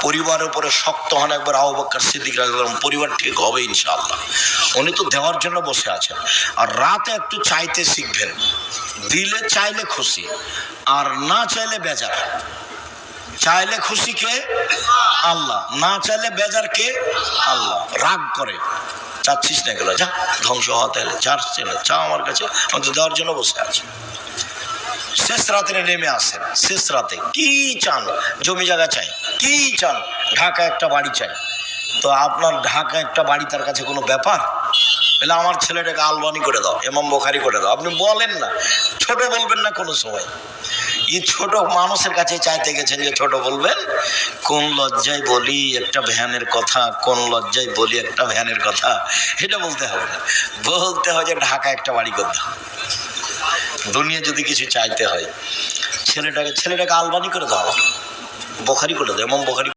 পরিবারের উপরে শক্ত হন একবার আবু বকর সিদ্দিক রাদিয়াল্লাহু আনহু। পরিবার ঠিক হবে ইনশাআল্লাহ। উনি তো দেওয়ার জন্য বসে আছেন। আর রাতে একটু চাইতে শিখবেন। দিলে চাইলে খুশি, আর না চাইলে বেজার। চাইলে খুশি কে? আল্লাহ। না চাইলে বেজার কে? আল্লাহ। রাগ করে চাচ্ছিস না, গেল যা, ধ্বংস হতে হলে চাচ্ছে না, চা আমার কাছে, আমি তো দেওয়ার জন্য বসে আছি। শেষ রাতে নেমে আসেন। শেষ রাতে কি চান? জমি জায়গা চাই। কি চান? ঢাকা একটা বাড়ি চাই। তো আপনার ঢাকা একটা বাড়ি তার কাছে কোনো ব্যাপার? বলে আমার ছেলেটাকে আলবানি করে দাও, ইমাম বুখারী করে দাও। আপনি বলেন না, ছোট বলবেন না কোনো সময়। এই ছোট মানুষের কাছে চাইতে গেছেন যে ছোট বলবেন? কোন লজ্জায় বলি একটা ভ্যানের কথা, কোন লজ্জায় বলি একটা ভ্যানের কথা, এটা বলতে হবে না। বলতে হয় যে ঢাকা একটা বাড়ি করে দাও। দুনিয়া যদি কিছু চাইতে হয়, ছেলেটাকে আলবানি করে দাও, বুখারী করে দাও, ইমাম বুখারী।